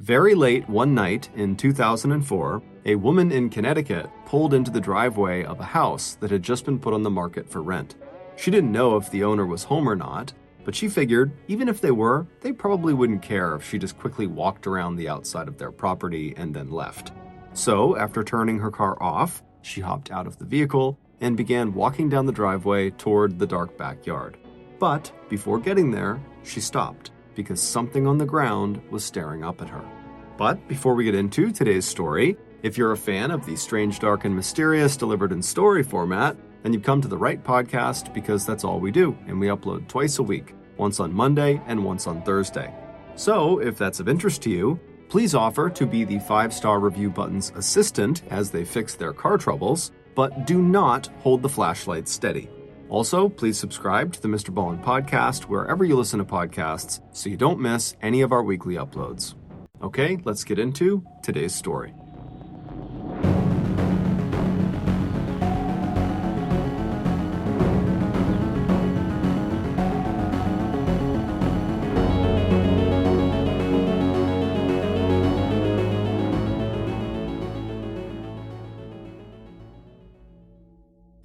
Very late one night in 2004, a woman in Connecticut pulled into the driveway of a house that had just been put on the market for rent. She didn't know if the owner was home or not, but she figured even if they were, they probably wouldn't care if she just quickly walked around the outside of their property and then left. So, after turning her car off, she hopped out of the vehicle and began walking down the driveway toward the dark backyard. But before getting there, she stopped because something on the ground was staring up at her. But before we get into today's story, if you're a fan of the strange, dark, and mysterious delivered in story format, then you've come to the right podcast because that's all we do, and we upload twice a week, once on Monday and once on Thursday. So, if that's of interest to you, please offer to be the 5-star review button's assistant as they fix their car troubles, but do not hold the flashlight steady. Also, please subscribe to the MrBallen podcast wherever you listen to podcasts so you don't miss any of our weekly uploads. Okay, let's get into today's story.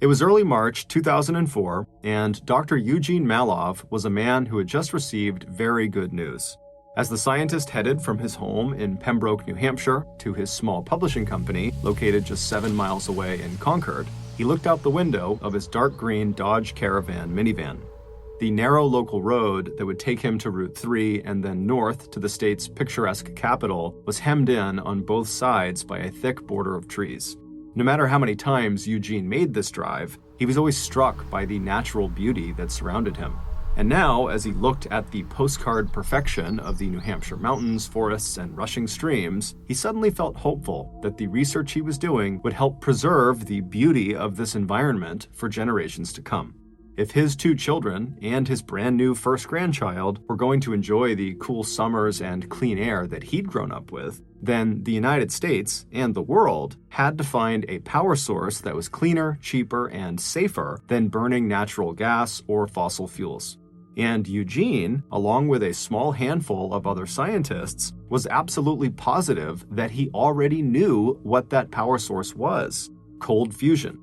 It was early March 2004, and Dr. Eugene Malov was a man who had just received very good news. As the scientist headed from his home in Pembroke, New Hampshire, to his small publishing company located just 7 miles away in Concord, he looked out the window of his dark green Dodge Caravan minivan. The narrow local road that would take him to Route 3 and then north to the state's picturesque capital was hemmed in on both sides by a thick border of trees. No matter how many times Eugene made this drive, he was always struck by the natural beauty that surrounded him. And now, as he looked at the postcard perfection of the New Hampshire mountains, forests, and rushing streams, he suddenly felt hopeful that the research he was doing would help preserve the beauty of this environment for generations to come. If his 2 children and his brand new first grandchild were going to enjoy the cool summers and clean air that he'd grown up with, then the United States and the world had to find a power source that was cleaner, cheaper, and safer than burning natural gas or fossil fuels. And Eugene, along with a small handful of other scientists, was absolutely positive that he already knew what that power source was: cold fusion.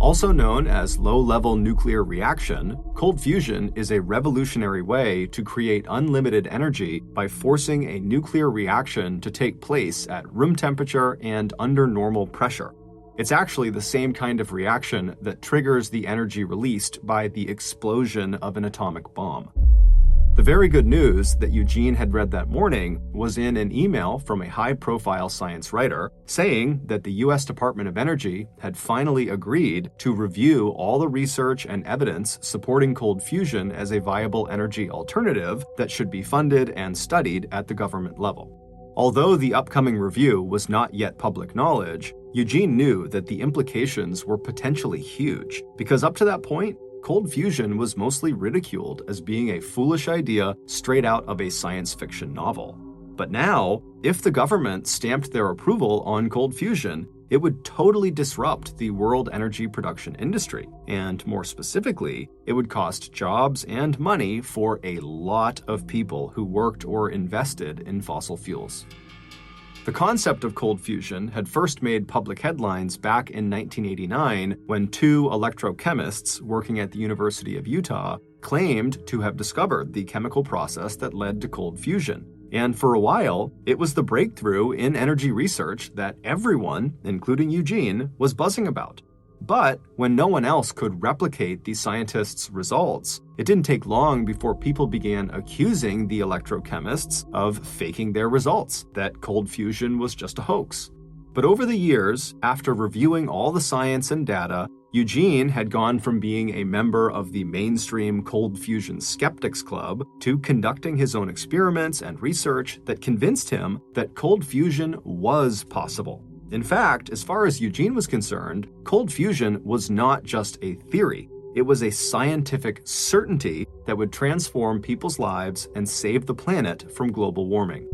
Also known as low-level nuclear reaction, cold fusion is a revolutionary way to create unlimited energy by forcing a nuclear reaction to take place at room temperature and under normal pressure. It's actually the same kind of reaction that triggers the energy released by the explosion of an atomic bomb. The very good news that Eugene had read that morning was in an email from a high-profile science writer saying that the U.S. Department of Energy had finally agreed to review all the research and evidence supporting cold fusion as a viable energy alternative that should be funded and studied at the government level. Although the upcoming review was not yet public knowledge, Eugene knew that the implications were potentially huge, because up to that point, cold fusion was mostly ridiculed as being a foolish idea straight out of a science fiction novel. But now, if the government stamped their approval on cold fusion, it would totally disrupt the world energy production industry. And more specifically, it would cost jobs and money for a lot of people who worked or invested in fossil fuels. The concept of cold fusion had first made public headlines back in 1989 when 2 electrochemists working at the University of Utah claimed to have discovered the chemical process that led to cold fusion. And for a while, it was the breakthrough in energy research that everyone, including Eugene, was buzzing about. But when no one else could replicate the scientists' results, it didn't take long before people began accusing the electrochemists of faking their results, that cold fusion was just a hoax. But over the years, after reviewing all the science and data, Eugene had gone from being a member of the mainstream cold fusion skeptics club to conducting his own experiments and research that convinced him that cold fusion was possible. In fact, as far as Eugene was concerned, cold fusion was not just a theory. It was a scientific certainty that would transform people's lives and save the planet from global warming.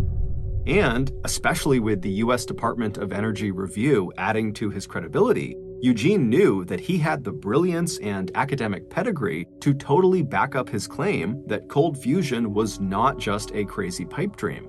And, especially with the U.S. Department of Energy review adding to his credibility, Eugene knew that he had the brilliance and academic pedigree to totally back up his claim that cold fusion was not just a crazy pipe dream.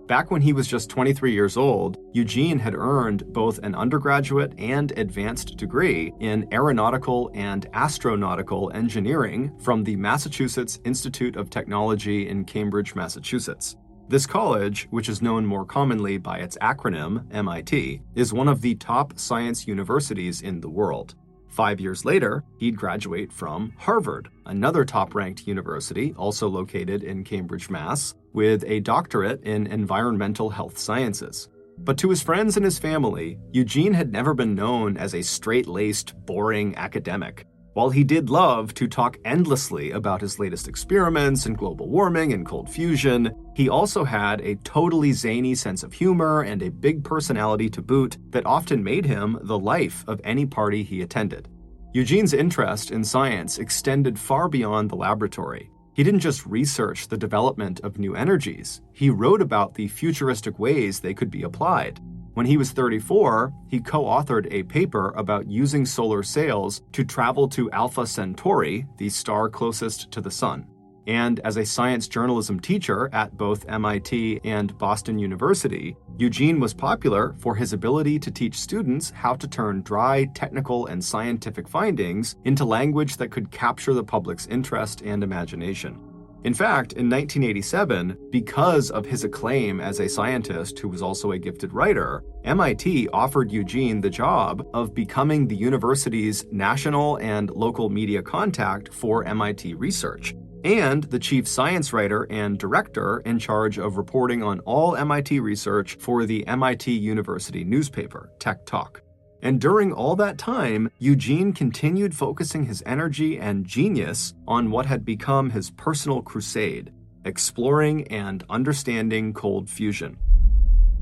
Back when he was just 23 years old, Eugene had earned both an undergraduate and advanced degree in aeronautical and astronautical engineering from the Massachusetts Institute of Technology in Cambridge, Massachusetts. This college, which is known more commonly by its acronym MIT, is one of the top science universities in the world. 5 years later, he'd graduate from Harvard, another top-ranked university also located in Cambridge, Mass., with a doctorate in environmental health sciences. But to his friends and his family, Eugene had never been known as a straight-laced, boring academic. While he did love to talk endlessly about his latest experiments in global warming and cold fusion, he also had a totally zany sense of humor and a big personality to boot that often made him the life of any party he attended. Eugene's interest in science extended far beyond the laboratory. He didn't just research the development of new energies, he wrote about the futuristic ways they could be applied. When he was 34, he co-authored a paper about using solar sails to travel to Alpha Centauri, the star closest to the Sun. And as a science journalism teacher at both MIT and Boston University, Eugene was popular for his ability to teach students how to turn dry, technical, and scientific findings into language that could capture the public's interest and imagination. In fact, in 1987, because of his acclaim as a scientist who was also a gifted writer, MIT offered Eugene the job of becoming the university's national and local media contact for MIT research, and the chief science writer and director in charge of reporting on all MIT research for the MIT University newspaper, Tech Talk. And during all that time, Eugene continued focusing his energy and genius on what had become his personal crusade, exploring and understanding cold fusion.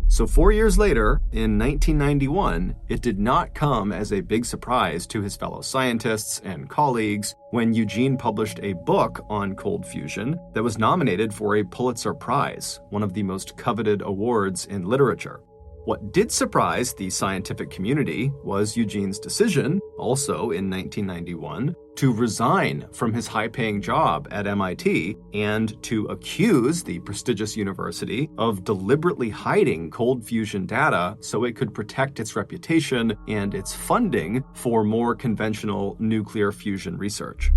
So 4 years later, in 1991, it did not come as a big surprise to his fellow scientists and colleagues when Eugene published a book on cold fusion that was nominated for a Pulitzer Prize, one of the most coveted awards in literature. What did surprise the scientific community was Eugene's decision, also in 1991, to resign from his high-paying job at MIT and to accuse the prestigious university of deliberately hiding cold fusion data so it could protect its reputation and its funding for more conventional nuclear fusion research.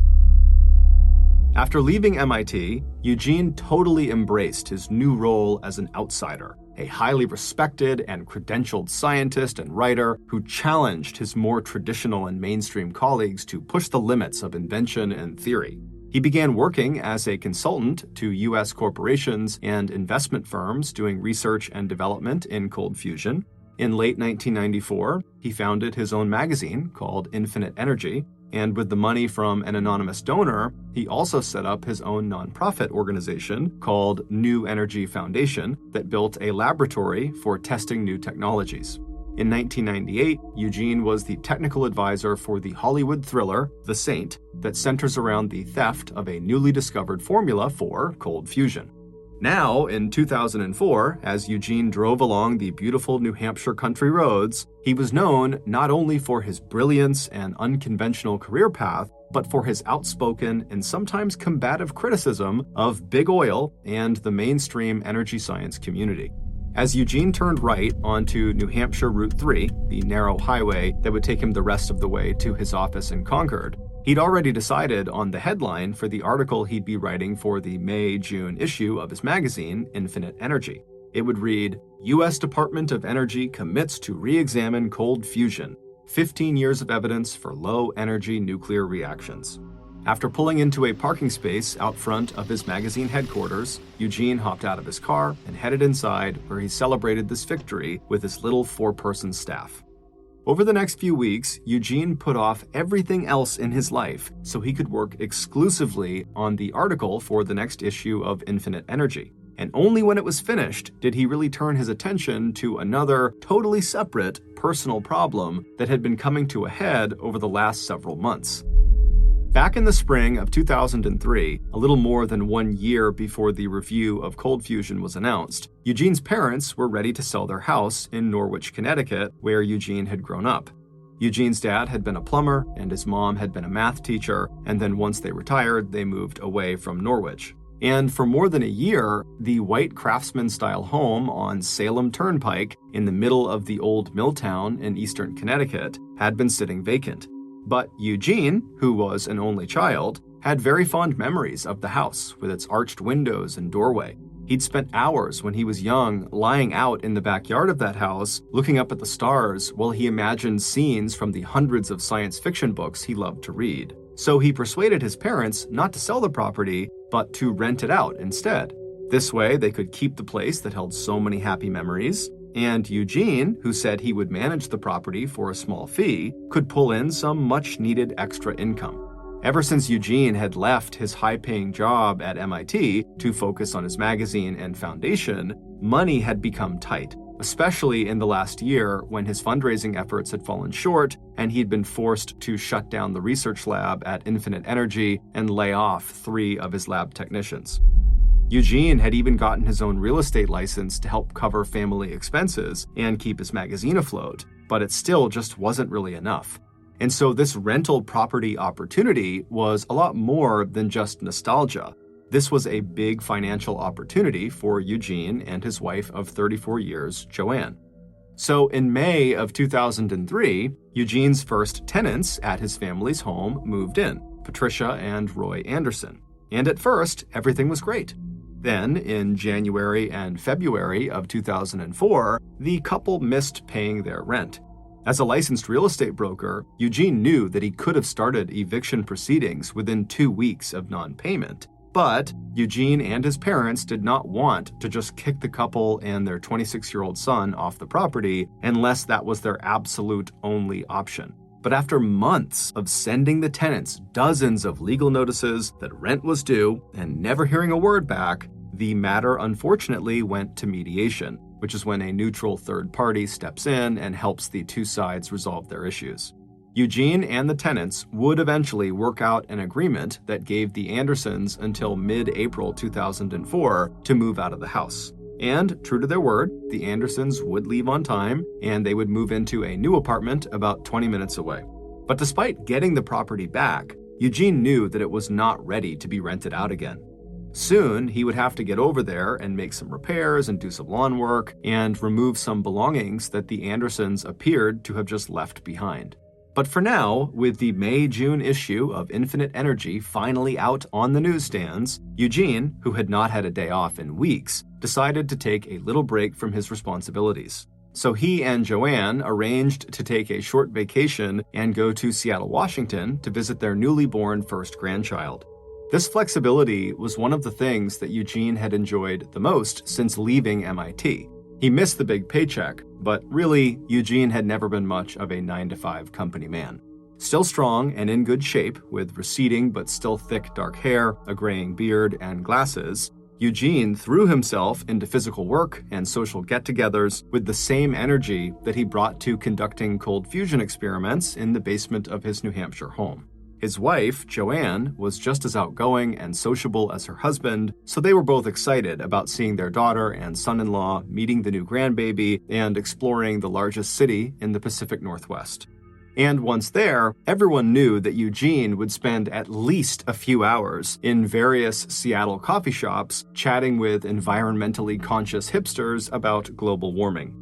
After leaving MIT, Eugene totally embraced his new role as an outsider, a highly respected and credentialed scientist and writer who challenged his more traditional and mainstream colleagues to push the limits of invention and theory. He began working as a consultant to U.S. corporations and investment firms doing research and development in cold fusion. In late 1994, he founded his own magazine called Infinite Energy, and with the money from an anonymous donor, he also set up his own nonprofit organization called New Energy Foundation that built a laboratory for testing new technologies. In 1998, Eugene was the technical advisor for the Hollywood thriller The Saint that centers around the theft of a newly discovered formula for cold fusion. Now, in 2004, as Eugene drove along the beautiful New Hampshire country roads, he was known not only for his brilliance and unconventional career path, but for his outspoken and sometimes combative criticism of big oil and the mainstream energy science community. As Eugene turned right onto New Hampshire Route 3, the narrow highway that would take him the rest of the way to his office in Concord, he'd already decided on the headline for the article he'd be writing for the May-June issue of his magazine, Infinite Energy. It would read, U.S. Department of Energy commits to re-examine cold fusion, 15 years of evidence for low-energy nuclear reactions. After pulling into a parking space out front of his magazine headquarters, Eugene hopped out of his car and headed inside where he celebrated this victory with his little 4-person staff. Over the next few weeks, Eugene put off everything else in his life so he could work exclusively on the article for the next issue of Infinite Energy. And only when it was finished did he really turn his attention to another, totally separate, personal problem that had been coming to a head over the last several months. Back in the spring of 2003, a little more than 1 year before the review of cold fusion was announced, Eugene's parents were ready to sell their house in Norwich, Connecticut, where Eugene had grown up. Eugene's dad had been a plumber, and his mom had been a math teacher, and then once they retired, they moved away from Norwich. And for more than a year, the white craftsman-style home on Salem Turnpike in the middle of the old mill town in eastern Connecticut had been sitting vacant. But Eugene, who was an only child, had very fond memories of the house with its arched windows and doorway. He'd spent hours when he was young lying out in the backyard of that house, looking up at the stars while he imagined scenes from the hundreds of science fiction books he loved to read. So he persuaded his parents not to sell the property, but to rent it out instead. This way, they could keep the place that held so many happy memories, and Eugene, who said he would manage the property for a small fee, could pull in some much-needed extra income. Ever since Eugene had left his high-paying job at MIT to focus on his magazine and foundation, money had become tight, especially in the last year when his fundraising efforts had fallen short and he'd been forced to shut down the research lab at Infinite Energy and lay off 3 of his lab technicians. Eugene had even gotten his own real estate license to help cover family expenses and keep his magazine afloat, but it still just wasn't really enough. And so this rental property opportunity was a lot more than just nostalgia. This was a big financial opportunity for Eugene and his wife of 34 years, Joanne. So in May of 2003, Eugene's first tenants at his family's home moved in, Patricia and Roy Anderson. And at first, everything was great. Then, in January and February of 2004, the couple missed paying their rent. As a licensed real estate broker, Eugene knew that he could have started eviction proceedings within 2 weeks of non-payment. But Eugene and his parents did not want to just kick the couple and their 26-year-old son off the property unless that was their absolute only option. But after months of sending the tenants dozens of legal notices that rent was due and never hearing a word back, the matter unfortunately went to mediation, which is when a neutral third party steps in and helps the two sides resolve their issues. Eugene and the tenants would eventually work out an agreement that gave the Andersons until mid-April 2004 to move out of the house. And, true to their word, the Andersons would leave on time, and they would move into a new apartment about 20 minutes away. But despite getting the property back, Eugene knew that it was not ready to be rented out again. Soon, he would have to get over there and make some repairs and do some lawn work and remove some belongings that the Andersons appeared to have just left behind. But for now, with the May-June issue of Infinite Energy finally out on the newsstands, Eugene, who had not had a day off in weeks, decided to take a little break from his responsibilities. So he and Joanne arranged to take a short vacation and go to Seattle, Washington to visit their newly born first grandchild. This flexibility was one of the things that Eugene had enjoyed the most since leaving MIT. He missed the big paycheck, but really, Eugene had never been much of a 9-to-5 company man. Still strong and in good shape, with receding but still thick dark hair, a graying beard, and glasses, Eugene threw himself into physical work and social get-togethers with the same energy that he brought to conducting cold fusion experiments in the basement of his New Hampshire home. His wife, Joanne, was just as outgoing and sociable as her husband, so they were both excited about seeing their daughter and son-in-law, meeting the new grandbaby, and exploring the largest city in the Pacific Northwest. And once there, everyone knew that Eugene would spend at least a few hours in various Seattle coffee shops chatting with environmentally conscious hipsters about global warming.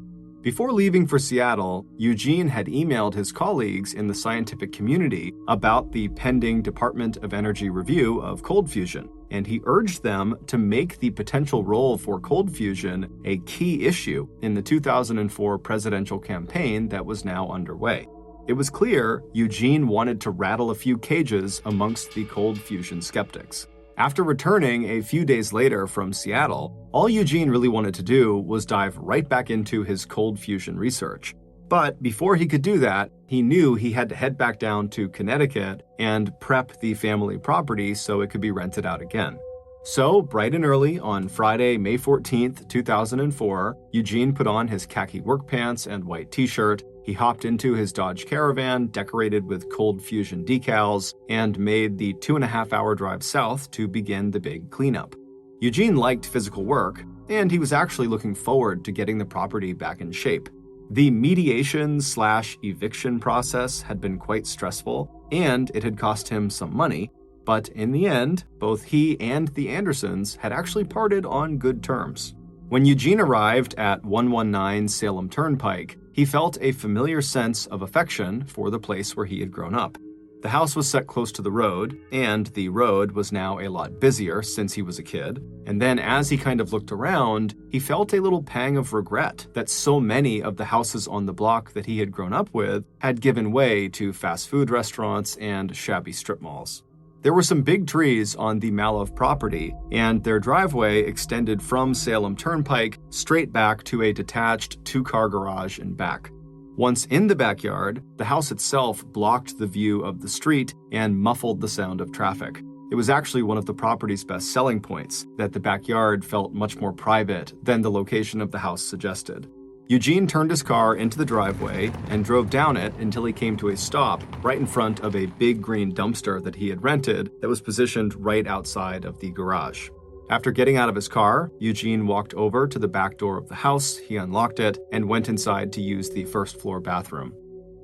Before leaving for Seattle, Eugene had emailed his colleagues in the scientific community about the pending Department of Energy review of cold fusion, and he urged them to make the potential role for cold fusion a key issue in the 2004 presidential campaign that was now underway. It was clear Eugene wanted to rattle a few cages amongst the cold fusion skeptics. After returning a few days later from Seattle, all Eugene really wanted to do was dive right back into his cold fusion research. But before he could do that, he knew he had to head back down to Connecticut and prep the family property so it could be rented out again. So, bright and early on Friday, May 14th, 2004, Eugene put on his khaki work pants and white t-shirt. He hopped into his Dodge Caravan, decorated with cold fusion decals, and made the 2.5-hour drive south to begin the big cleanup. Eugene liked physical work, and he was actually looking forward to getting the property back in shape. The mediation/eviction process had been quite stressful, and it had cost him some money, But in the end, both he and the Andersons had actually parted on good terms. When Eugene arrived at 119 Salem Turnpike, he felt a familiar sense of affection for the place where he had grown up. The house was set close to the road, and the road was now a lot busier since he was a kid. And then as he kind of looked around, he felt a little pang of regret that so many of the houses on the block that he had grown up with had given way to fast food restaurants and shabby strip malls. There were some big trees on the Malov property, and their driveway extended from Salem Turnpike straight back to a detached two-car garage in back. Once in the backyard, the house itself blocked the view of the street and muffled the sound of traffic. It was actually one of the property's best selling points, that the backyard felt much more private than the location of the house suggested. Eugene turned his car into the driveway and drove down it until he came to a stop right in front of a big green dumpster that he had rented that was positioned right outside of the garage. After getting out of his car, Eugene walked over to the back door of the house, he unlocked it, and went inside to use the first-floor bathroom.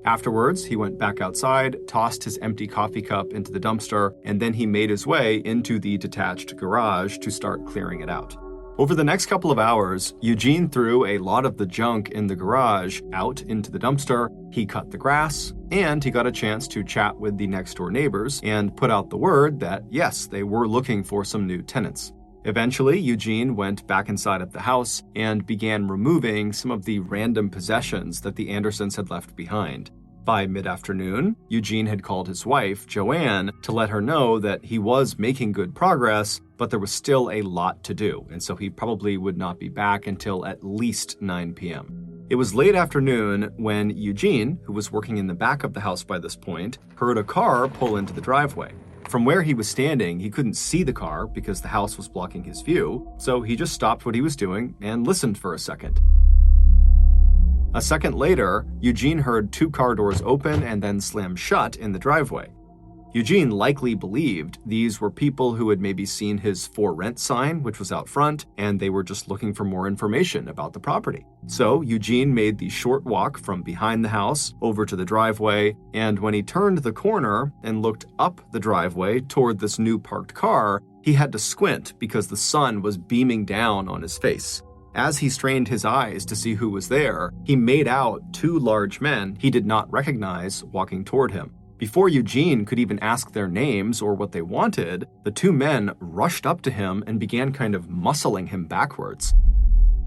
Afterwards, he went back outside, tossed his empty coffee cup into the dumpster, and then he made his way into the detached garage to start clearing it out. Over the next couple of hours, Eugene threw a lot of the junk in the garage out into the dumpster, he cut the grass, and he got a chance to chat with the next-door neighbors and put out the word that, yes, they were looking for some new tenants. Eventually, Eugene went back inside of the house and began removing some of the random possessions that the Andersons had left behind. By mid-afternoon, Eugene had called his wife, Joanne, to let her know that he was making good progress, but there was still a lot to do, and so he probably would not be back until at least 9 p.m. It was late afternoon when Eugene, who was working in the back of the house by this point, heard a car pull into the driveway. From where he was standing, he couldn't see the car because the house was blocking his view, so he just stopped what he was doing and listened for a second. A second later, Eugene heard two car doors open and then slam shut in the driveway. Eugene likely believed these were people who had maybe seen his for rent sign, which was out front, and they were just looking for more information about the property. So Eugene made the short walk from behind the house over to the driveway, and when he turned the corner and looked up the driveway toward this new parked car, he had to squint because the sun was beaming down on his face. As he strained his eyes to see who was there, he made out two large men he did not recognize walking toward him. Before Eugene could even ask their names or what they wanted, the two men rushed up to him and began kind of muscling him backwards.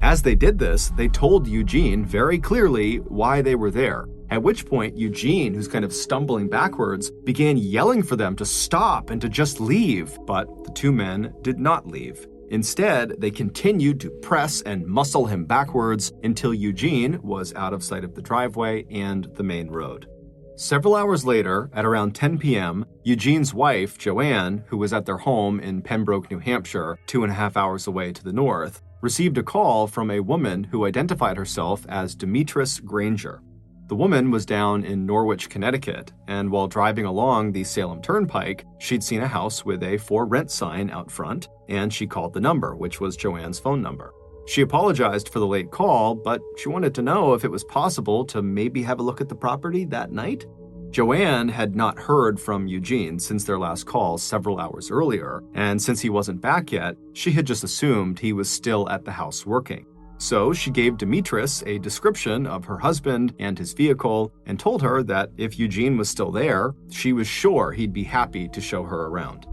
As they did this, they told Eugene very clearly why they were there, at which point Eugene, who's kind of stumbling backwards, began yelling for them to stop and to just leave, but the two men did not leave. Instead, they continued to press and muscle him backwards until Eugene was out of sight of the driveway and the main road. Several hours later, at around 10 p.m., Eugene's wife, Joanne, who was at their home in Pembroke, New Hampshire, 2.5 hours away to the north, received a call from a woman who identified herself as Demetrius Granger. The woman was down in Norwich, Connecticut, and while driving along the Salem Turnpike, she'd seen a house with a for rent sign out front, and she called the number, which was Joanne's phone number. She apologized for the late call, but she wanted to know if it was possible to maybe have a look at the property that night. Joanne had not heard from Eugene since their last call several hours earlier, and since he wasn't back yet, she had just assumed he was still at the house working. So she gave Demetrius a description of her husband and his vehicle and told her that if Eugene was still there, she was sure he'd be happy to show her around.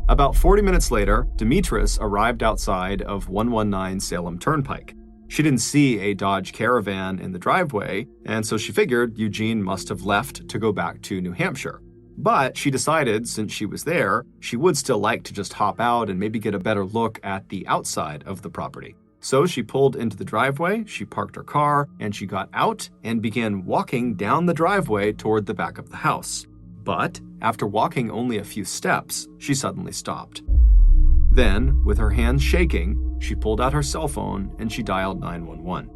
About 40 minutes later, Demetrius arrived outside of 119 Salem Turnpike. She didn't see a Dodge Caravan in the driveway, and so she figured Eugene must have left to go back to New Hampshire. But she decided, since she was there, she would still like to just hop out and maybe get a better look at the outside of the property. So she pulled into the driveway, she parked her car, and she got out and began walking down the driveway toward the back of the house. But after walking only a few steps, she suddenly stopped. Then, with her hands shaking, she pulled out her cell phone and she dialed 911.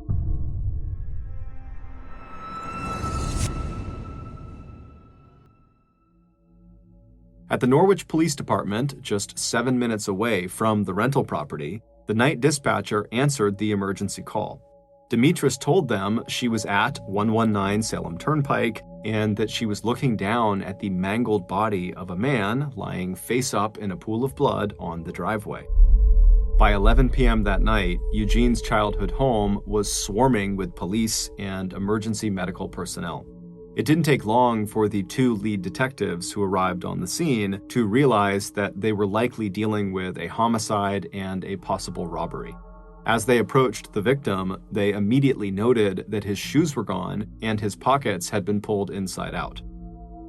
At the Norwich Police Department, just 7 minutes away from the rental property, the night dispatcher answered the emergency call. Demetrius told them she was at 119 Salem Turnpike and that she was looking down at the mangled body of a man lying face up in a pool of blood on the driveway. By 11 p.m. that night, Eugene's childhood home was swarming with police and emergency medical personnel. It didn't take long for the two lead detectives who arrived on the scene to realize that they were likely dealing with a homicide and a possible robbery. As they approached the victim, they immediately noted that his shoes were gone and his pockets had been pulled inside out.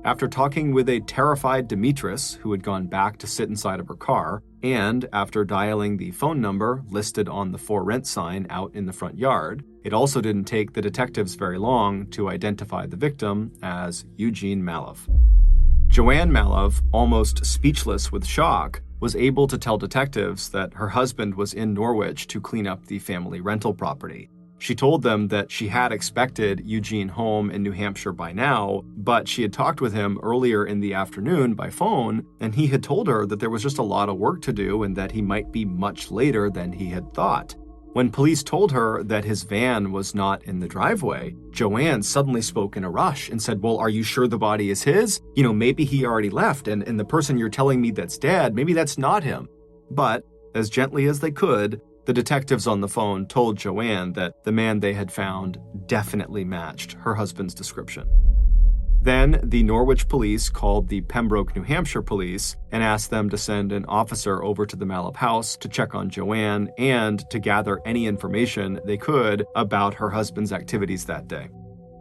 After talking with a terrified Demetris, who had gone back to sit inside of her car, and after dialing the phone number listed on the for rent sign out in the front yard, it also didn't take the detectives very long to identify the victim as Eugene Malov. Joanne Malov, almost speechless with shock, was able to tell detectives that her husband was in Norwich to clean up the family rental property. She told them that she had expected Eugene home in New Hampshire by now, but she had talked with him earlier in the afternoon by phone, and he had told her that there was just a lot of work to do and that he might be much later than he had thought. When police told her that his van was not in the driveway, Joanne suddenly spoke in a rush and said, "Well, are you sure the body is his? Maybe he already left, and the person you're telling me that's dead, maybe that's not him." But, as gently as they could, the detectives on the phone told Joanne that the man they had found definitely matched her husband's description. Then the Norwich police called the Pembroke, New Hampshire police and asked them to send an officer over to the Malov house to check on Joanne and to gather any information they could about her husband's activities that day.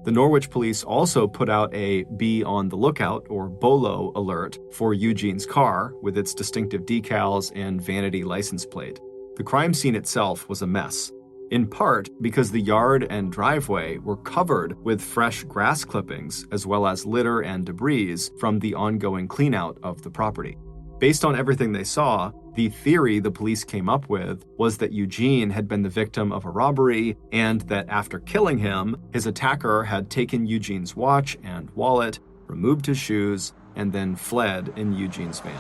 The Norwich police also put out a be on the lookout or BOLO alert for Eugene's car with its distinctive decals and vanity license plate. The crime scene itself was a mess, in part because the yard and driveway were covered with fresh grass clippings as well as litter and debris from the ongoing cleanout of the property. Based on everything they saw, the theory the police came up with was that Eugene had been the victim of a robbery and that after killing him, his attacker had taken Eugene's watch and wallet, removed his shoes, and then fled in Eugene's van.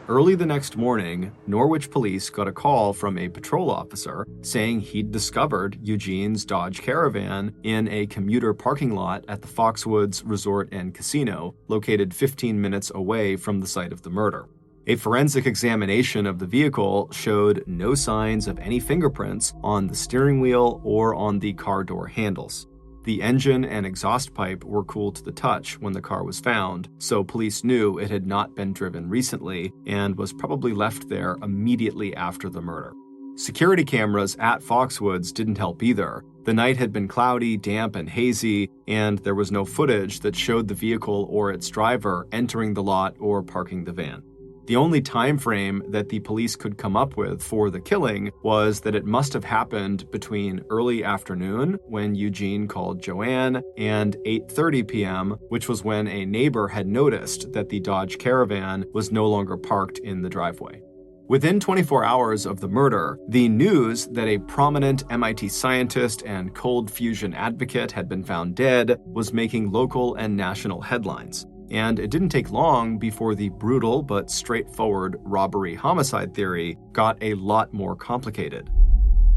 Early the next morning, Norwich police got a call from a patrol officer saying he'd discovered Eugene's Dodge Caravan in a commuter parking lot at the Foxwoods Resort and Casino, located 15 minutes away from the site of the murder. A forensic examination of the vehicle showed no signs of any fingerprints on the steering wheel or on the car door handles. The engine and exhaust pipe were cool to the touch when the car was found, so police knew it had not been driven recently and was probably left there immediately after the murder. Security cameras at Foxwoods didn't help either. The night had been cloudy, damp, and hazy, and there was no footage that showed the vehicle or its driver entering the lot or parking the van. The only time frame that the police could come up with for the killing was that it must have happened between early afternoon, when Eugene called Joanne, and 8:30 p.m., which was when a neighbor had noticed that the Dodge Caravan was no longer parked in the driveway. Within 24 hours of the murder, the news that a prominent MIT scientist and cold fusion advocate had been found dead was making local and national headlines. And it didn't take long before the brutal but straightforward robbery-homicide theory got a lot more complicated.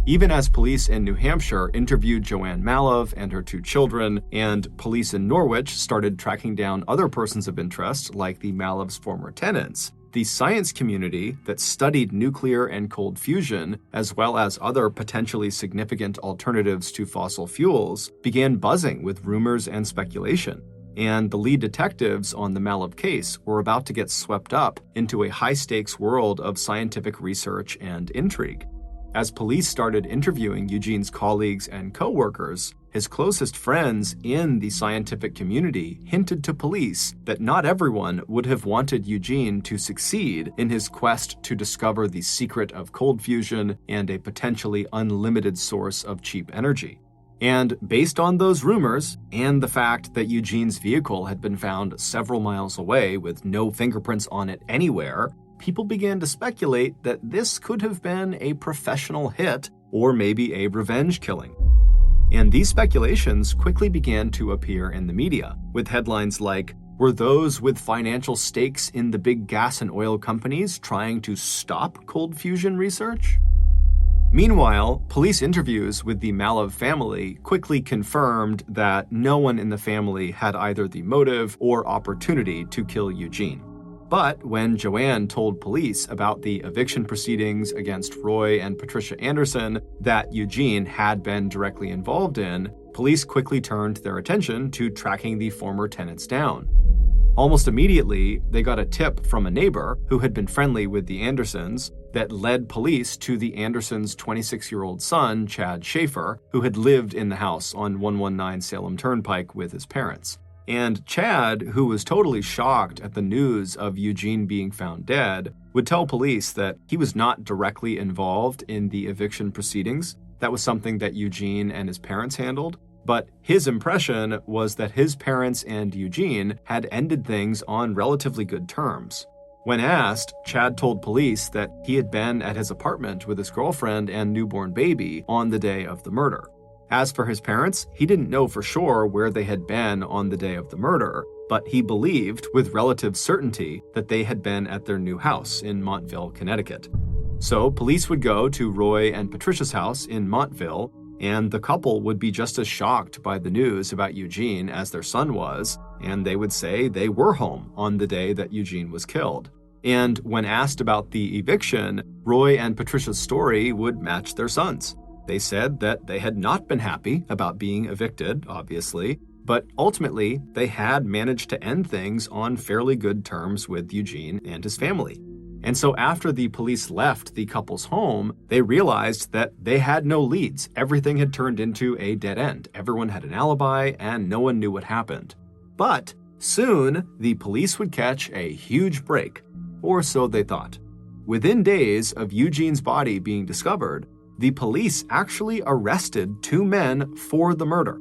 Even as police in New Hampshire interviewed Joanne Malov and her two children, and police in Norwich started tracking down other persons of interest like the Malovs' former tenants, the science community that studied nuclear and cold fusion, as well as other potentially significant alternatives to fossil fuels, began buzzing with rumors and speculation. And the lead detectives on the Malov case were about to get swept up into a high-stakes world of scientific research and intrigue. As police started interviewing Eugene's colleagues and co-workers, his closest friends in the scientific community hinted to police that not everyone would have wanted Eugene to succeed in his quest to discover the secret of cold fusion and a potentially unlimited source of cheap energy. And based on those rumors, and the fact that Eugene's vehicle had been found several miles away with no fingerprints on it anywhere, people began to speculate that this could have been a professional hit or maybe a revenge killing. And these speculations quickly began to appear in the media, with headlines like, "Were those with financial stakes in the big gas and oil companies trying to stop cold fusion research?" Meanwhile, police interviews with the Malov family quickly confirmed that no one in the family had either the motive or opportunity to kill Eugene. But when Joanne told police about the eviction proceedings against Roy and Patricia Anderson that Eugene had been directly involved in, police quickly turned their attention to tracking the former tenants down. Almost immediately, they got a tip from a neighbor who had been friendly with the Andersons that led police to the Andersons' 26-year-old son, Chad Schaefer, who had lived in the house on 119 Salem Turnpike with his parents. And Chad, who was totally shocked at the news of Eugene being found dead, would tell police that he was not directly involved in the eviction proceedings. That was something that Eugene and his parents handled. But his impression was that his parents and Eugene had ended things on relatively good terms. When asked, Chad told police that he had been at his apartment with his girlfriend and newborn baby on the day of the murder. As for his parents, he didn't know for sure where they had been on the day of the murder, but he believed with relative certainty that they had been at their new house in Montville, Connecticut. So police would go to Roy and Patricia's house in Montville, and the couple would be just as shocked by the news about Eugene as their son was, and they would say they were home on the day that Eugene was killed. And when asked about the eviction, Roy and Patricia's story would match their son's. They said that they had not been happy about being evicted, obviously, but ultimately they had managed to end things on fairly good terms with Eugene and his family. And so after the police left the couple's home, they realized that they had no leads. Everything had turned into a dead end. Everyone had an alibi and no one knew what happened. But soon, the police would catch a huge break, or so they thought. Within days of Eugene's body being discovered, the police actually arrested 2 men for the murder.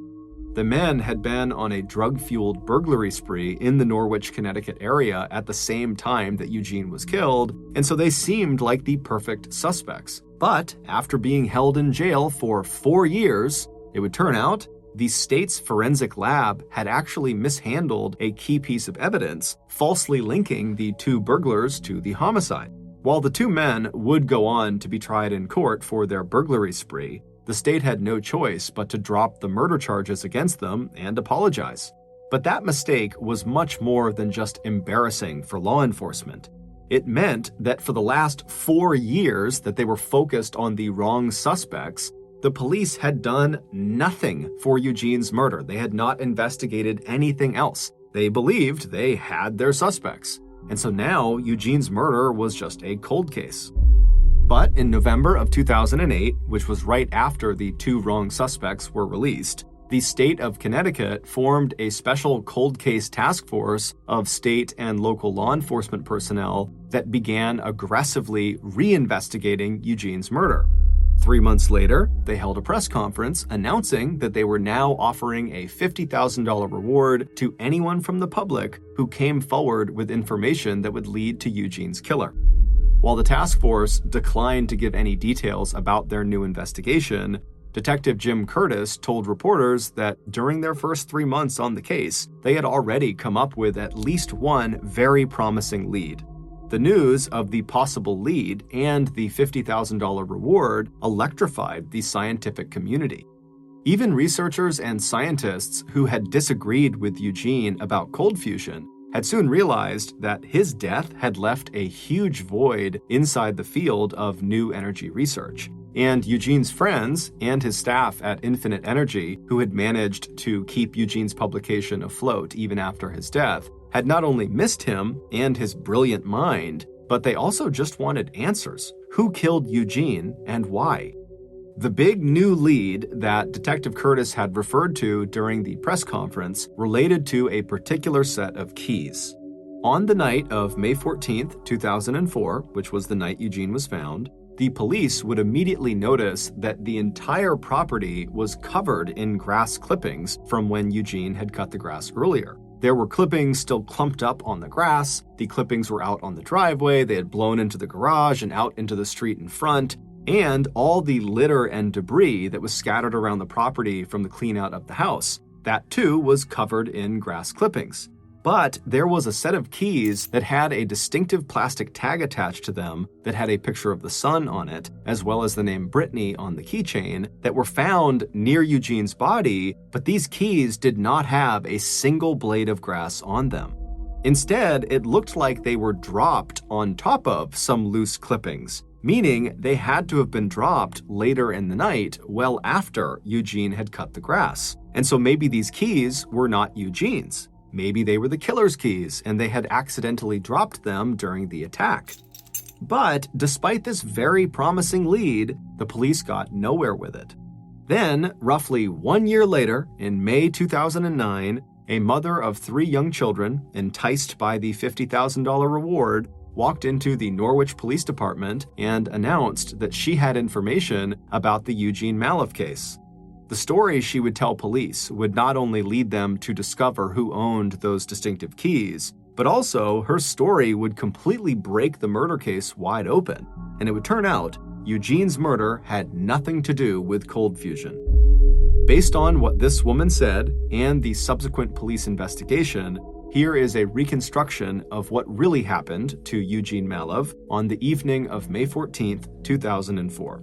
The men had been on a drug-fueled burglary spree in the Norwich, Connecticut area at the same time that Eugene was killed, and so they seemed like the perfect suspects. But after being held in jail for 4 years, it would turn out the state's forensic lab had actually mishandled a key piece of evidence, falsely linking the 2 burglars to the homicide. While the 2 men would go on to be tried in court for their burglary spree, the state had no choice but to drop the murder charges against them and apologize. But that mistake was much more than just embarrassing for law enforcement. It meant that for the last 4 years that they were focused on the wrong suspects, the police had done nothing for Eugene's murder. They had not investigated anything else. They believed they had their suspects. And so now Eugene's murder was just a cold case. But in November of 2008, which was right after the 2 wrong suspects were released, the state of Connecticut formed a special cold case task force of state and local law enforcement personnel that began aggressively reinvestigating Eugene's murder. 3 months later, they held a press conference announcing that they were now offering a $50,000 reward to anyone from the public who came forward with information that would lead to Eugene's killer. While the task force declined to give any details about their new investigation, Detective Jim Curtis told reporters that during their first 3 months on the case, they had already come up with at least one very promising lead. The news of the possible lead and the $50,000 reward electrified the scientific community. Even researchers and scientists who had disagreed with Eugene about cold fusion had soon realized that his death had left a huge void inside the field of new energy research. And Eugene's friends and his staff at Infinite Energy, who had managed to keep Eugene's publication afloat even after his death, had not only missed him and his brilliant mind, but they also just wanted answers. Who killed Eugene and why? The big new lead that Detective Curtis had referred to during the press conference related to a particular set of keys. On the night of May 14, 2004, which was the night Eugene was found, the police would immediately notice that the entire property was covered in grass clippings from when Eugene had cut the grass earlier. There were clippings still clumped up on the grass, the clippings were out on the driveway, they had blown into the garage and out into the street in front, and all the litter and debris that was scattered around the property from the clean out of the house. That too was covered in grass clippings. But there was a set of keys that had a distinctive plastic tag attached to them that had a picture of the sun on it, as well as the name Brittany on the keychain, that were found near Eugene's body, but these keys did not have a single blade of grass on them. Instead, it looked like they were dropped on top of some loose clippings, meaning they had to have been dropped later in the night, well after Eugene had cut the grass. And so maybe these keys were not Eugene's. Maybe they were the killer's keys, and they had accidentally dropped them during the attack. But despite this very promising lead, the police got nowhere with it. Then, roughly 1 year later, in May 2009, a mother of 3 young children, enticed by the $50,000 reward, walked into the Norwich Police Department and announced that she had information about the Eugene Mallove case. The story she would tell police would not only lead them to discover who owned those distinctive keys, but also her story would completely break the murder case wide open, and it would turn out Eugene's murder had nothing to do with cold fusion. Based on what this woman said and the subsequent police investigation, here is a reconstruction of what really happened to Eugene Mallove on the evening of May 14, 2004.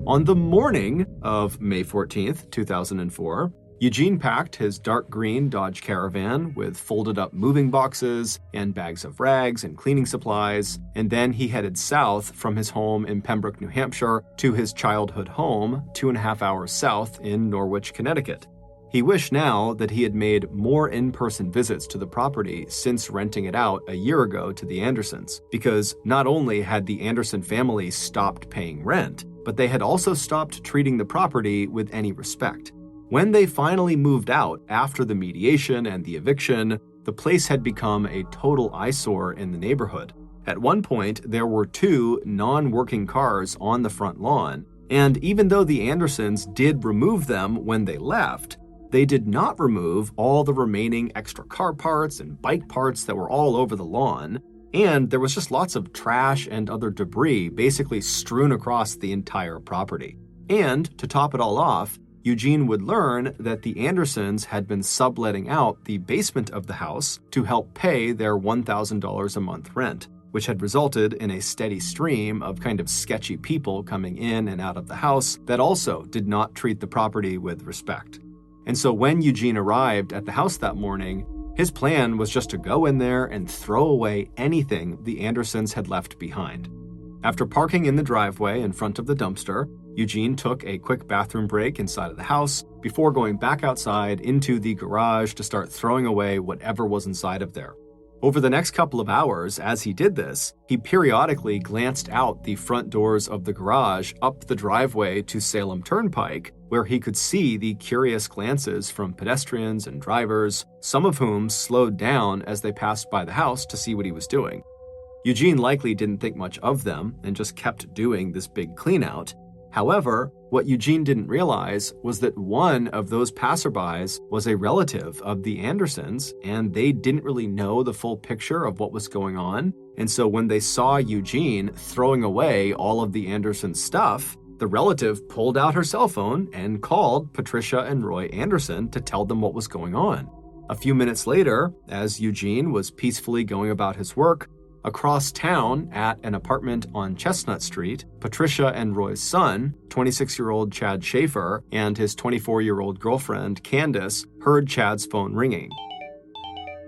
On the morning of May 14, 2004, Eugene packed his dark green Dodge Caravan with folded up moving boxes and bags of rags and cleaning supplies, and then he headed south from his home in Pembroke, New Hampshire, to his childhood home 2.5 hours south in Norwich, Connecticut. He wished now that he had made more in-person visits to the property since renting it out a year ago to the Andersons, because not only had the Anderson family stopped paying rent, but they had also stopped treating the property with any respect. When they finally moved out after the mediation and the eviction, the place had become a total eyesore in the neighborhood. At one point, there were 2 non-working cars on the front lawn, and even though the Andersons did remove them when they left, they did not remove all the remaining extra car parts and bike parts that were all over the lawn, and there was just lots of trash and other debris basically strewn across the entire property. And to top it all off, Eugene would learn that the Andersons had been subletting out the basement of the house to help pay their $1,000 a month rent, which had resulted in a steady stream of kind of sketchy people coming in and out of the house that also did not treat the property with respect. And so when Eugene arrived at the house that morning, his plan was just to go in there and throw away anything the Andersons had left behind. After parking in the driveway in front of the dumpster, Eugene took a quick bathroom break inside of the house before going back outside into the garage to start throwing away whatever was inside of there. Over the next couple of hours, as he did this, he periodically glanced out the front doors of the garage up the driveway to Salem Turnpike, where he could see the curious glances from pedestrians and drivers, some of whom slowed down as they passed by the house to see what he was doing. Eugene likely didn't think much of them and just kept doing this big clean-out. However, what Eugene didn't realize was that one of those passerbys was a relative of the Andersons, and they didn't really know the full picture of what was going on. And so when they saw Eugene throwing away all of the Andersons' stuff, the relative pulled out her cell phone and called Patricia and Roy Anderson to tell them what was going on. A few minutes later, as Eugene was peacefully going about his work, across town at an apartment on Chestnut Street, Patricia and Roy's son, 26-year-old Chad Schaefer, and his 24-year-old girlfriend, Candace, heard Chad's phone ringing.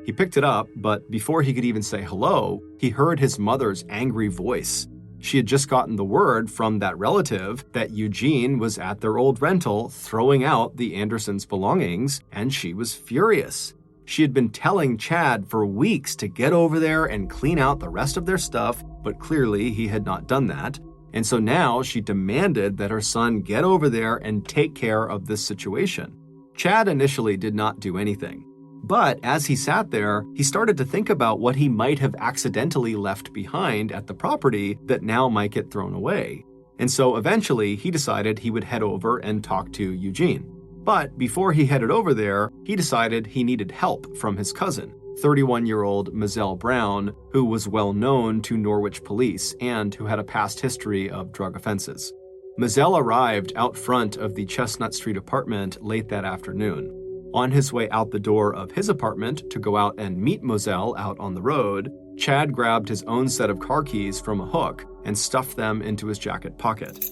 He picked it up, but before he could even say hello, he heard his mother's angry voice. She had just gotten the word from that relative that Eugene was at their old rental throwing out the Andersons' belongings, and she was furious. She had been telling Chad for weeks to get over there and clean out the rest of their stuff, but clearly he had not done that. And so now she demanded that her son get over there and take care of this situation. Chad initially did not do anything. But as he sat there, he started to think about what he might have accidentally left behind at the property that now might get thrown away. And so eventually he decided he would head over and talk to Eugene. But before he headed over there, he decided he needed help from his cousin, 31-year-old Mizelle Brown, who was well known to Norwich police and who had a past history of drug offenses. Mizelle arrived out front of the Chestnut Street apartment late that afternoon. On his way out the door of his apartment to go out and meet Moselle out on the road, Chad grabbed his own set of car keys from a hook and stuffed them into his jacket pocket.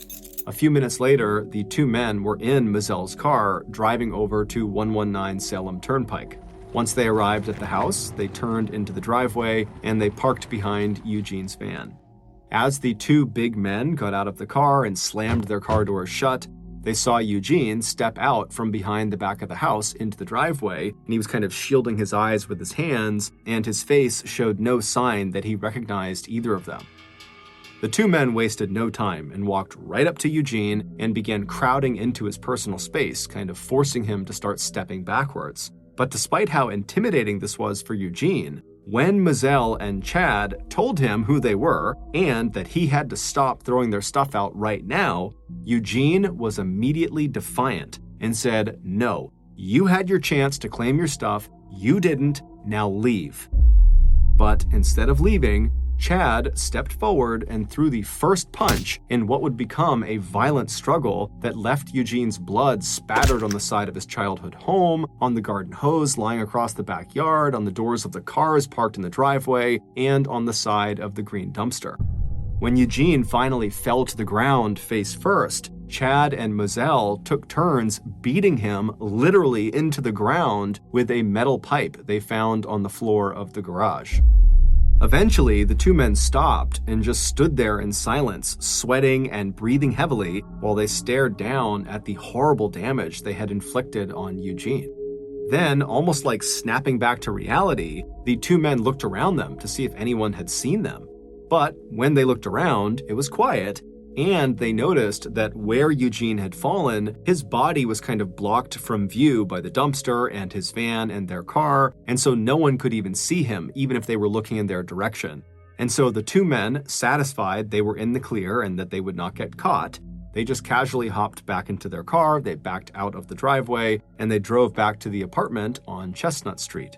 A few minutes later, the two men were in Moselle's car driving over to 119 Salem Turnpike. Once they arrived at the house, they turned into the driveway and they parked behind Eugene's van. As the two big men got out of the car and slammed their car doors shut, they saw Eugene step out from behind the back of the house into the driveway, and he was kind of shielding his eyes with his hands, and his face showed no sign that he recognized either of them. The two men wasted no time and walked right up to Eugene and began crowding into his personal space, kind of forcing him to start stepping backwards. But despite how intimidating this was for Eugene, when Moselle and Chad told him who they were and that he had to stop throwing their stuff out right now, Eugene was immediately defiant and said, "No, you had your chance to claim your stuff, you didn't, now leave." But instead of leaving, Chad stepped forward and threw the first punch in what would become a violent struggle that left Eugene's blood spattered on the side of his childhood home, on the garden hose lying across the backyard, on the doors of the cars parked in the driveway, and on the side of the green dumpster. When Eugene finally fell to the ground face first, Chad and Moselle took turns beating him literally into the ground with a metal pipe they found on the floor of the garage. Eventually, the two men stopped and just stood there in silence, sweating and breathing heavily while they stared down at the horrible damage they had inflicted on Eugene. Then, almost like snapping back to reality, the two men looked around them to see if anyone had seen them. But when they looked around, it was quiet, and they noticed that where Eugene had fallen, his body was kind of blocked from view by the dumpster and his van and their car, and so no one could even see him, even if they were looking in their direction. And so the two men, satisfied they were in the clear and that they would not get caught, they just casually hopped back into their car, they backed out of the driveway, and they drove back to the apartment on Chestnut Street.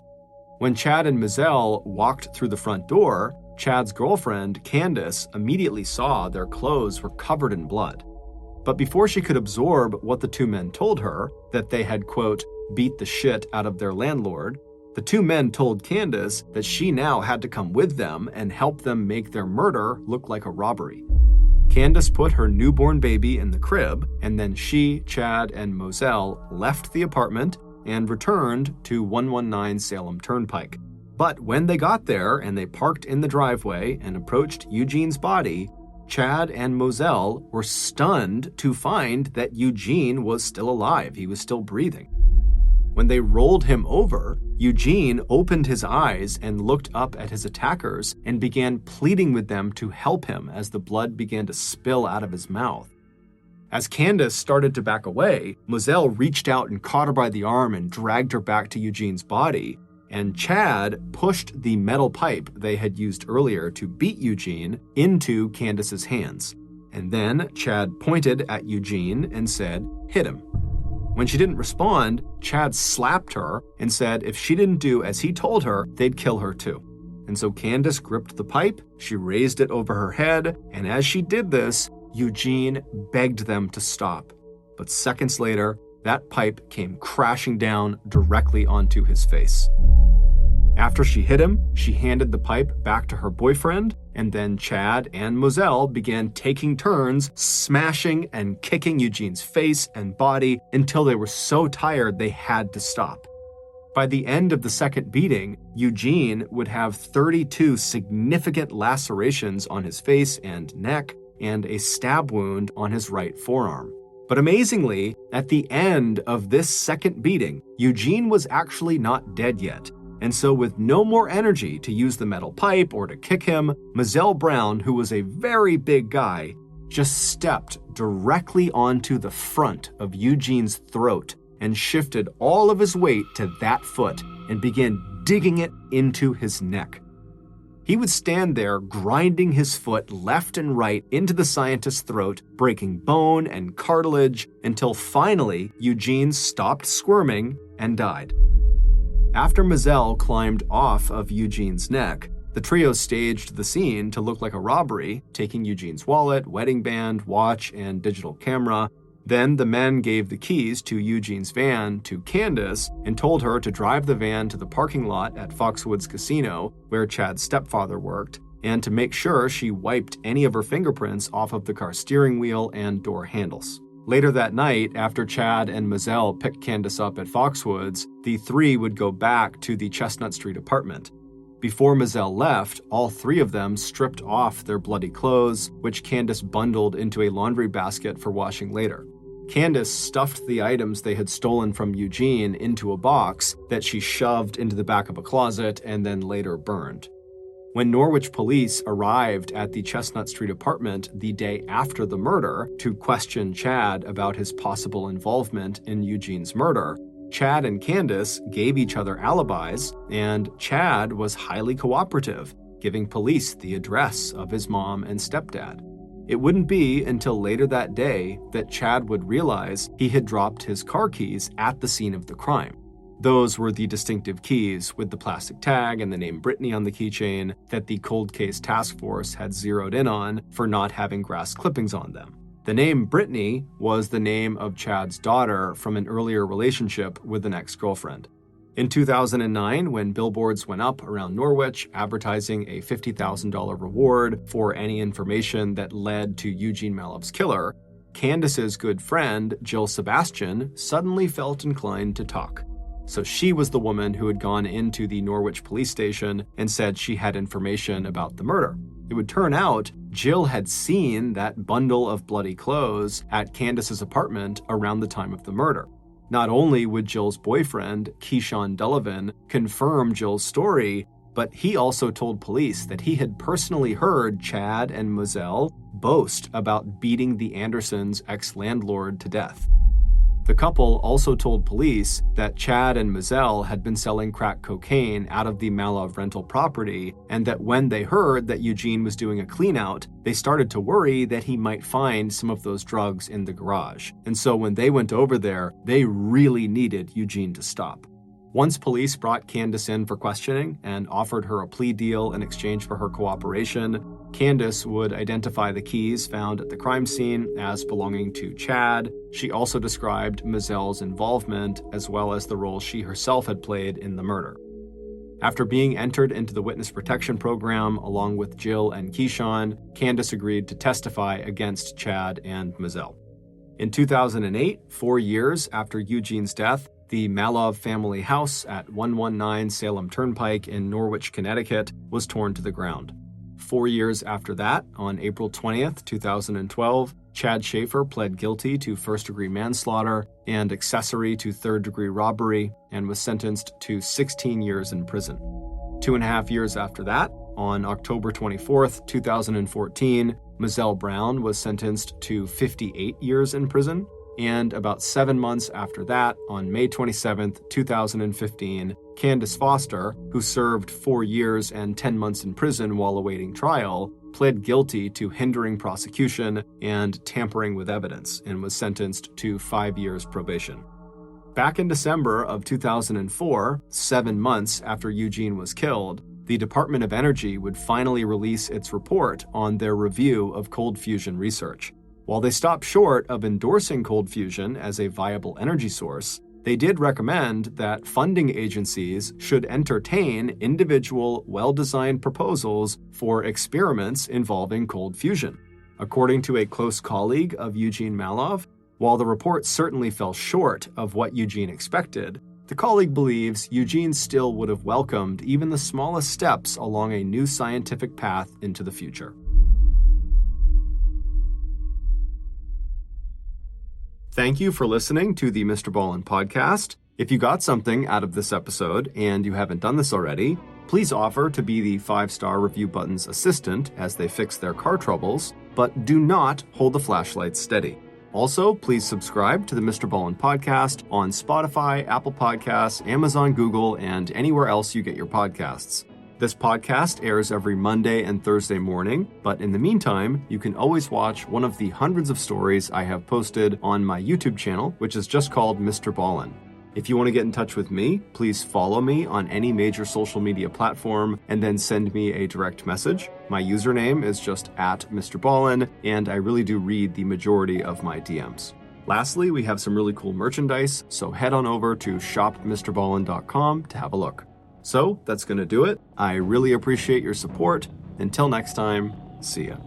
When Chad and Moselle walked through the front door, Chad's girlfriend, Candace, immediately saw their clothes were covered in blood. But before she could absorb what the two men told her, that they had, quote, beat the shit out of their landlord, the two men told Candace that she now had to come with them and help them make their murder look like a robbery. Candace put her newborn baby in the crib, and then she, Chad, and Moselle left the apartment and returned to 119 Salem Turnpike. But when they got there and they parked in the driveway and approached Eugene's body, Chad and Moselle were stunned to find that Eugene was still alive. He was still breathing. When they rolled him over, Eugene opened his eyes and looked up at his attackers and began pleading with them to help him as the blood began to spill out of his mouth. As Candace started to back away, Moselle reached out and caught her by the arm and dragged her back to Eugene's body, and Chad pushed the metal pipe they had used earlier to beat Eugene into Candace's hands. And then Chad pointed at Eugene and said, "Hit him." When she didn't respond, Chad slapped her and said if she didn't do as he told her, they'd kill her too. And so Candace gripped the pipe, she raised it over her head, and as she did this, Eugene begged them to stop. But seconds later, that pipe came crashing down directly onto his face. After she hit him, she handed the pipe back to her boyfriend, and then Chad and Moselle began taking turns smashing and kicking Eugene's face and body until they were so tired they had to stop. By the end of the second beating, Eugene would have 32 significant lacerations on his face and neck and a stab wound on his right forearm. But amazingly, at the end of this second beating, Eugene was actually not dead yet. And so with no more energy to use the metal pipe or to kick him, Moselle Brown, who was a very big guy, just stepped directly onto the front of Eugene's throat and shifted all of his weight to that foot and began digging it into his neck. He would stand there grinding his foot left and right into the scientist's throat, breaking bone and cartilage until finally Eugene stopped squirming and died. After Moselle climbed off of Eugene's neck, the trio staged the scene to look like a robbery, taking Eugene's wallet, wedding band, watch, and digital camera. Then the men gave the keys to Eugene's van to Candace and told her to drive the van to the parking lot at Foxwoods Casino, where Chad's stepfather worked, and to make sure she wiped any of her fingerprints off of the car's steering wheel and door handles. Later that night, after Chad and Mizell picked Candace up at Foxwoods, the three would go back to the Chestnut Street apartment. Before Mizell left, all three of them stripped off their bloody clothes, which Candace bundled into a laundry basket for washing later. Candace stuffed the items they had stolen from Eugene into a box that she shoved into the back of a closet and then later burned. When Norwich police arrived at the Chestnut Street apartment the day after the murder to question Chad about his possible involvement in Eugene's murder, Chad and Candace gave each other alibis, and Chad was highly cooperative, giving police the address of his mom and stepdad. It wouldn't be until later that day that Chad would realize he had dropped his car keys at the scene of the crime. Those were the distinctive keys with the plastic tag and the name Brittany on the keychain that the cold case task force had zeroed in on for not having grass clippings on them. The name Brittany was the name of Chad's daughter from an earlier relationship with an ex-girlfriend. In 2009, when billboards went up around Norwich advertising a $50,000 reward for any information that led to Eugene Malov's killer, Candace's good friend, Jill Sebastian, suddenly felt inclined to talk. So she was the woman who had gone into the Norwich police station and said she had information about the murder. It would turn out Jill had seen that bundle of bloody clothes at Candace's apartment around the time of the murder. Not only would Jill's boyfriend, Keyshawn Delavan, confirm Jill's story, but he also told police that he had personally heard Chad and Mizell boast about beating the Andersons' ex-landlord to death. The couple also told police that Chad and Mizell had been selling crack cocaine out of the Malov rental property, and that when they heard that Eugene was doing a clean-out, they started to worry that he might find some of those drugs in the garage. And so when they went over there, they really needed Eugene to stop. Once police brought Candace in for questioning and offered her a plea deal in exchange for her cooperation, Candace would identify the keys found at the crime scene as belonging to Chad. She also described Mizell's involvement, as well as the role she herself had played in the murder. After being entered into the witness protection program along with Jill and Keyshawn, Candace agreed to testify against Chad and Mizell. In 2008, 4 years after Eugene's death, the Malov family house at 119 Salem Turnpike in Norwich, Connecticut, was torn to the ground. 4 years after that, on April 20th, 2012, Chad Schaefer pled guilty to first-degree manslaughter and accessory to third-degree robbery and was sentenced to 16 years in prison. 2.5 years after that, on October 24th, 2014, Mizell Brown was sentenced to 58 years in prison. And about 7 months after that, on May 27, 2015, Candace Foster, who served 4 years and 10 months in prison while awaiting trial, pled guilty to hindering prosecution and tampering with evidence and was sentenced to 5 years probation. Back in December of 2004, 7 months after Eugene was killed, the Department of Energy would finally release its report on their review of cold fusion research. While they stopped short of endorsing cold fusion as a viable energy source, they did recommend that funding agencies should entertain individual, well-designed proposals for experiments involving cold fusion. According to a close colleague of Eugene Malov, while the report certainly fell short of what Eugene expected, the colleague believes Eugene still would have welcomed even the smallest steps along a new scientific path into the future. Thank you for listening to the MrBallen podcast. If you got something out of this episode and you haven't done this already, please offer to be the 5-star review button's assistant as they fix their car troubles, but do not hold the flashlight steady. Also, please subscribe to the MrBallen podcast on Spotify, Apple Podcasts, Amazon, Google, and anywhere else you get your podcasts. This podcast airs every Monday and Thursday morning, but in the meantime, you can always watch one of the hundreds of stories I have posted on my YouTube channel, which is just called MrBallen. If you want to get in touch with me, please follow me on any major social media platform and then send me a direct message. My username is just @MrBallen, and I really do read the majority of my DMs. Lastly, we have some really cool merchandise, so head on over to shopmrballen.com to have a look. So that's going to do it. I really appreciate your support. Until next time, see ya.